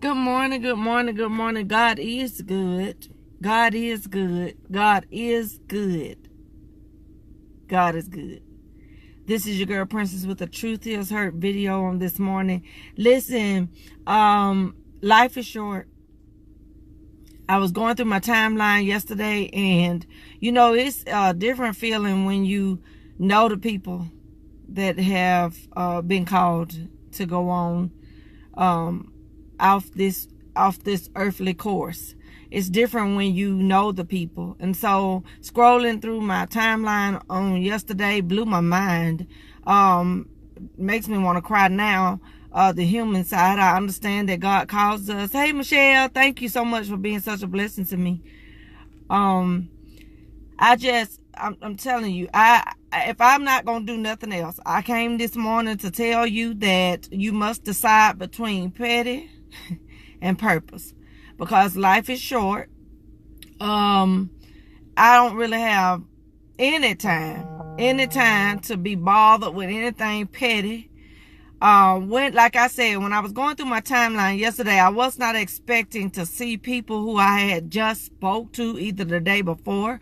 Good morning, good morning, good morning. God is good. God is good. God is good. God is good. This is your girl Princess with the Truth Is Hurt video on this morning. Listen, life is short. I was going through my timeline yesterday, and it's a different feeling when you know the people that have been called to go on off this earthly course. It's different when you know the people. And so scrolling through my timeline on yesterday blew my mind. Makes me want to cry now. The human side, I understand that God calls us. Hey Michelle, thank you so much for being such a blessing to me. I'm telling you, if I'm not going to do nothing else, I came this morning to tell you that you must decide between petty and purpose, because life is short. I don't really have any time to be bothered with anything petty. Like I said, when I was going through my timeline yesterday, I was not expecting to see people who I had just spoke to either the day before,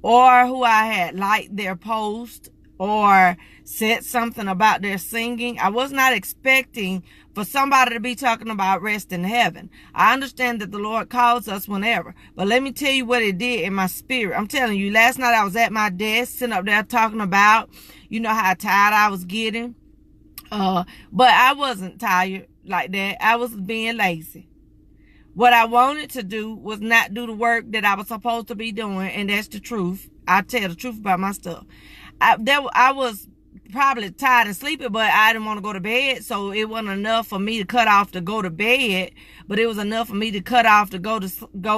or who I had liked their post or said something about their singing. I was not expecting for somebody to be talking about rest in heaven. I understand that the Lord calls us whenever, but let me tell you what it did in my spirit. I'm telling you, last night I was at my desk sitting up there talking about, how tired I was getting. But I wasn't tired like that. I was being lazy. What I wanted to do was not do the work that I was supposed to be doing, and that's the truth. I tell the truth about my stuff. I was probably tired and sleepy, but I didn't want to go to bed, so it wasn't enough for me to cut off to go to bed, but it was enough for me to cut off to go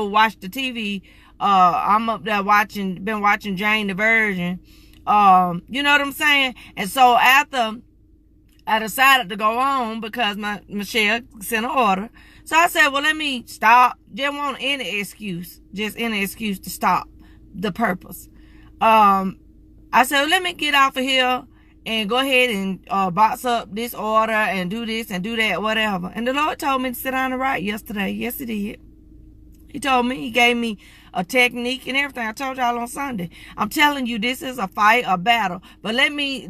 watch the TV. I'm up there been watching Jane the Virgin. You know what I'm saying? And so after I decided to go on, because Michelle sent an order. So I said, well, let me stop. Didn't want any excuse. Just any excuse to stop the purpose. I said, well, let me get off of here and go ahead and box up this order and do this and do that, whatever. And the Lord told me to sit down and write yesterday. Yes, He did. He told me, He gave me a technique and everything. I told y'all on Sunday. I'm telling you, this is a fight, a battle. But let me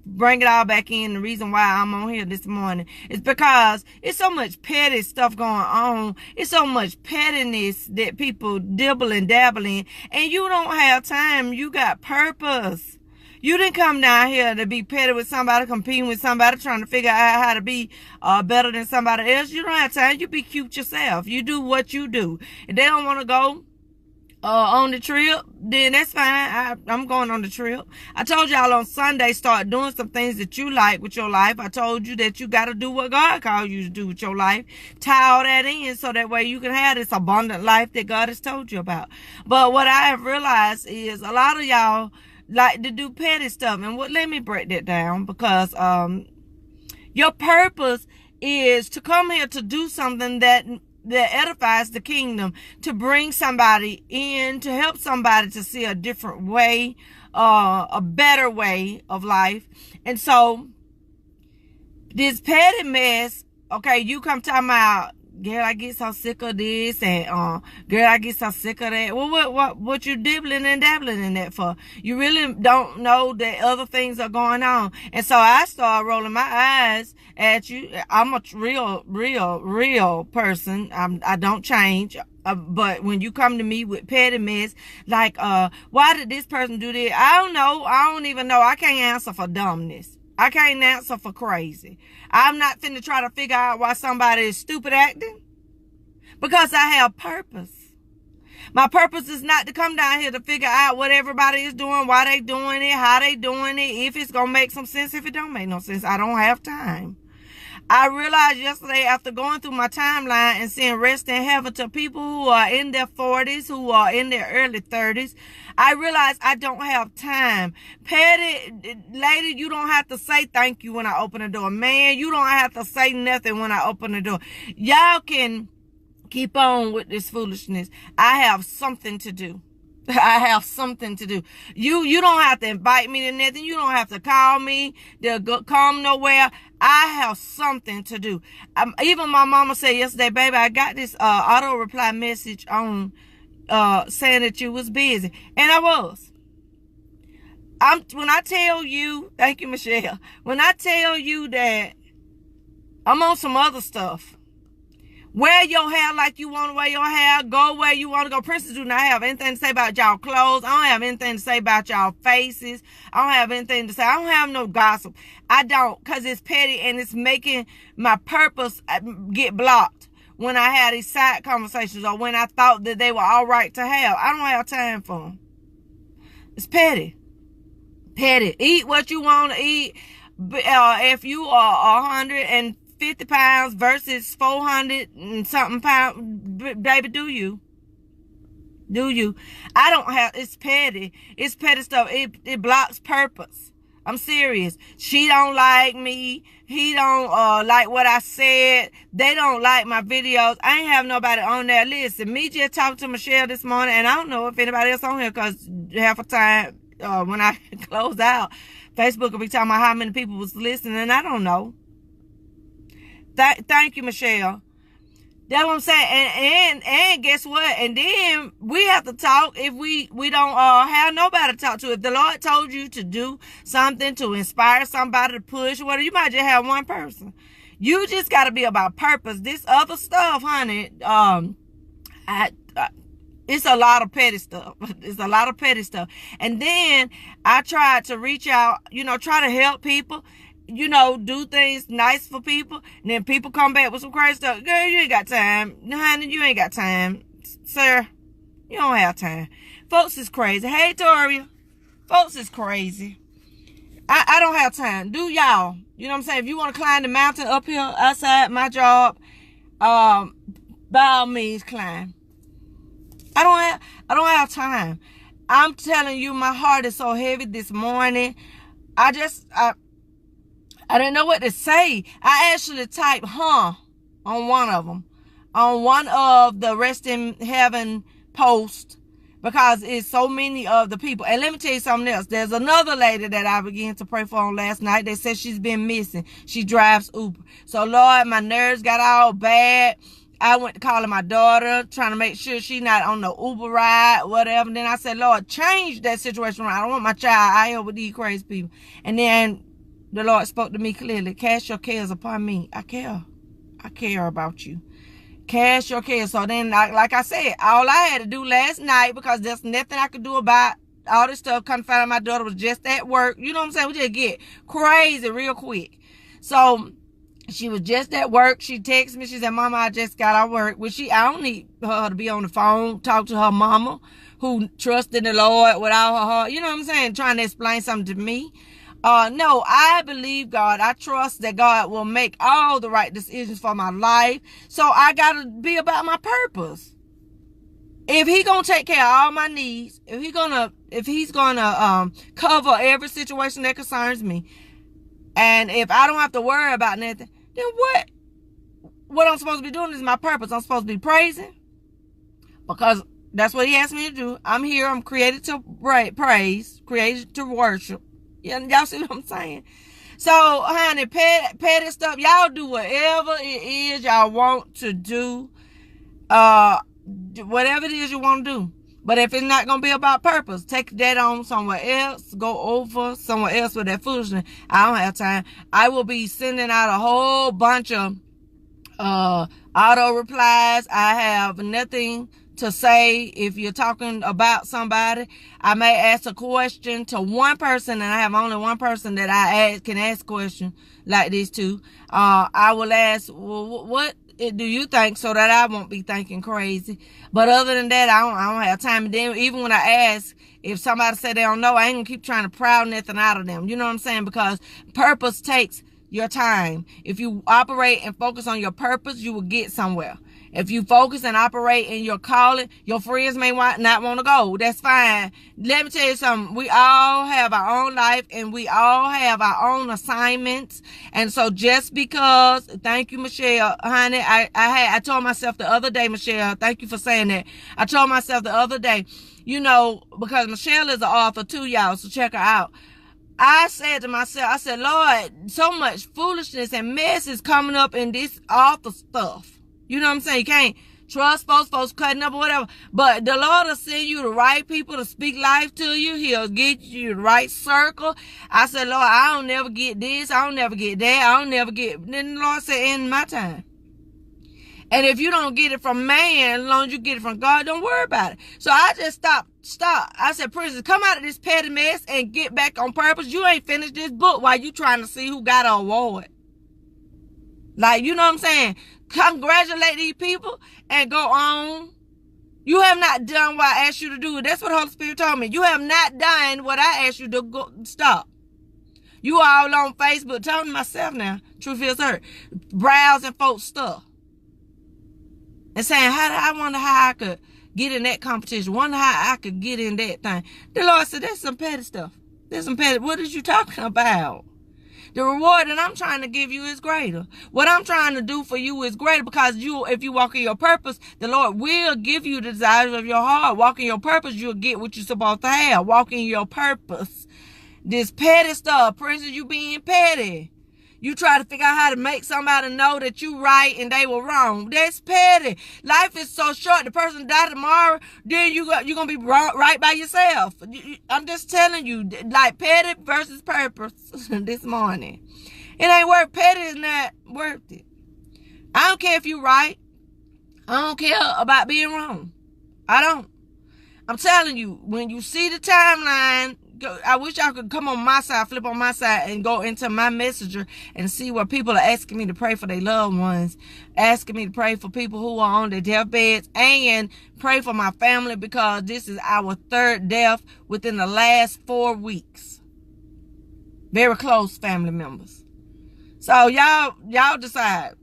bring it all back in. The reason why I'm on here this morning is because it's so much petty stuff going on. It's so much pettiness that people dibble and dabble in. And you don't have time. You got purpose. You didn't come down here to be petty with somebody, competing with somebody, trying to figure out how to be better than somebody else. You don't have time. You be cute yourself. You do what you do. If they don't want to go on the trip, then that's fine. I'm going on the trip. I told y'all on Sunday, start doing some things that you like with your life. I told you that you got to do what God called you to do with your life. Tie all that in so that way you can have this abundant life that God has told you about. But what I have realized is a lot of y'all like to do petty stuff. And let me break that down, because your purpose is to come here to do something that edifies the kingdom, to bring somebody in, to help somebody to see a different way, a better way of life. And so this petty mess, okay, you come talking about, girl, I get so sick of this, and girl, I get so sick of that. Well, what you dibbling and dabbling in that for? You really don't know that other things are going on. And so I started rolling my eyes at you. I'm a real person. I don't change. But when you come to me with petty mess, like, why did this person do that? I don't know. I don't even know. I can't answer for dumbness. I can't answer for crazy. I'm not finna try to figure out why somebody is stupid acting, because I have purpose. My purpose is not to come down here to figure out what everybody is doing, why they doing it, how they doing it, if it's gonna make some sense, if it don't make no sense. I don't have time. I realized yesterday, after going through my timeline and seeing rest in heaven to people who are in their 40s, who are in their early 30s, I realized I don't have time. Petty lady, you don't have to say thank you when I open the door. Man, you don't have to say nothing when I open the door. Y'all can keep on with this foolishness. I have something to do. I have something to do. You don't have to invite me to nothing. You don't have to call me to come nowhere. I have something to do. Even my mama said yesterday, baby, I got this auto reply message on saying that you was busy. And I was. When I tell you, thank you, Michelle. When I tell you that I'm on some other stuff. Wear your hair like you want to wear your hair. Go where you want to go. Princess do not have anything to say about y'all clothes. I don't have anything to say about y'all faces. I don't have anything to say. I don't have no gossip. I don't, because it's petty and it's making my purpose get blocked when I had these side conversations or when I thought that they were all right to have. I don't have time for them. It's petty. Petty. Eat what you want to eat. If you are 150 pounds versus 400 and something pounds, baby, do you? I don't have, it's petty. It's petty stuff. It blocks purpose. I'm serious. She don't like me. He don't like what I said. They don't like my videos. I ain't have nobody on there. Listen, me just talked to Michelle this morning, and I don't know if anybody else on here, because half the time when I close out, Facebook will be talking about how many people was listening, and I don't know. Thank you, Michelle. That's what I'm saying. And guess what? And then we have to talk if we don't have nobody to talk to. If the Lord told you to do something to inspire somebody to push, well, you might just have one person. You just got to be about purpose. This other stuff, honey, it's a lot of petty stuff. It's a lot of petty stuff. And then I tried to reach out, try to help people. Do things nice for people. And then people come back with some crazy stuff. Girl, you ain't got time. Honey, you ain't got time. Sir, you don't have time. Folks is crazy. Hey, Toria. Folks is crazy. I don't have time. Do y'all. You know what I'm saying? If you want to climb the mountain up here outside my job, by all means, climb. I don't have time. I'm telling you, my heart is so heavy this morning. I didn't know what to say. I actually typed on one of them. On one of the Rest in Heaven posts. Because it's so many of the people. And let me tell you something else. There's another lady that I began to pray for on last night. They said she's been missing. She drives Uber. So, Lord, my nerves got all bad. I went to calling my daughter, trying to make sure she's not on the Uber ride, whatever. And then I said, Lord, change that situation around. I don't want my child out here with these crazy people. And then the Lord spoke to me clearly. Cast your cares upon me. I care about you. Cast your cares. So then, like I said, all I had to do last night, because there's nothing I could do about all this stuff, couldn't find out my daughter was just at work. You know what I'm saying? We just get crazy real quick. So she was just at work. She texted me. She said, Mama, I just got out of work. Well, I don't need her to be on the phone, talk to her mama, who trusted the Lord with all her heart. You know what I'm saying? Trying to explain something to me. No, I believe God. I trust that God will make all the right decisions for my life. So I got to be about my purpose. If he going to take care of all my needs, if he's going to cover every situation that concerns me, and if I don't have to worry about nothing, then what I'm supposed to be doing is my purpose. I'm supposed to be praising, because that's what he asked me to do. I'm here. I'm created to praise, created to worship. Y'all see what I'm saying? So, honey, petty stuff, y'all do whatever it is y'all want to do. Whatever it is you want to do. But if it's not going to be about purpose, take that on somewhere else. Go over somewhere else with that foolishness. I don't have time. I will be sending out a whole bunch of auto replies. I have nothing to say. If you're talking about somebody, I may ask a question to one person, and I have only one person that I can ask questions like this to. I will ask, well, what do you think, so that I won't be thinking crazy. But other than that, I don't have time. And then even when I ask, if somebody say they don't know, I ain't gonna keep trying to proud nothing out of them. You know what I'm saying? Because purpose takes your time. If you operate and focus on your purpose, you will get somewhere. If you focus and operate in your calling, your friends may not want to go. That's fine. Let me tell you something. We all have our own life, and we all have our own assignments. And so just because, thank you, Michelle, honey, I told myself the other day, Michelle, thank you for saying that. I told myself the other day, because Michelle is an author too, y'all, so check her out. I said to myself, I said, Lord, so much foolishness and mess is coming up in this awful stuff. You know what I'm saying? You can't trust folks cutting up or whatever. But the Lord will send you the right people to speak life to you. He'll get you the right circle. I said, Lord, I don't never get this. I don't never get that. I don't never get. Then the Lord said, in my time. And if you don't get it from man, as long as you get it from God, don't worry about it. So I just stopped. I said, Princess, come out of this petty mess and get back on purpose. You ain't finished this book while you trying to see who got an award. Like, you know what I'm saying? Congratulate these people and go on. You have not done what I asked you to do. That's what the Holy Spirit told me. You have not done what I asked you to go. Stop. You all on Facebook, telling myself now, truth is hurt, browsing folks' stuff. And saying, I wonder how I could get in that competition. Wonder how I could get in that thing. The Lord said, that's some petty stuff. That's some petty. What is you talking about? The reward that I'm trying to give you is greater. What I'm trying to do for you is greater, because if you walk in your purpose, the Lord will give you the desires of your heart. Walk in your purpose, you'll get what you're supposed to have. Walk in your purpose. This petty stuff, Princess, you being petty. You try to figure out how to make somebody know that you right and they were wrong. That's petty. Life is so short. The person die tomorrow, then you're going to be right by yourself. I'm just telling you, like petty versus purpose this morning. It ain't worth petty. Is not worth it. I don't care if you're right. I don't care about being wrong. I don't. I'm telling you, when you see the timeline, I wish y'all could come on my side, flip on my side, and go into my messenger and see where people are asking me to pray for their loved ones, asking me to pray for people who are on their deathbeds, and pray for my family, because this is our third death within the last 4 weeks. Very close family members. So y'all decide.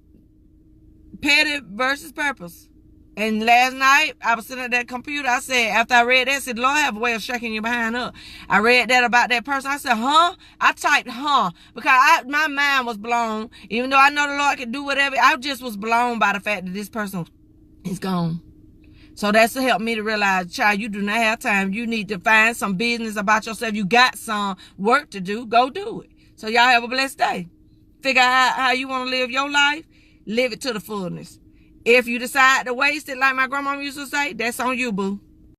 Petty versus purpose. And last night, I was sitting at that computer. I said, after I read that, I said, Lord have a way of shaking your behind up. I read that about that person. I said, huh? I typed, huh? Because my mind was blown. Even though I know the Lord can do whatever, I just was blown by the fact that this person is gone. So that's to help me to realize, child, you do not have time. You need to find some business about yourself. You got some work to do. Go do it. So y'all have a blessed day. Figure out how you want to live your life. Live it to the fullness. If you decide to waste it, like my grandma used to say, that's on you, boo.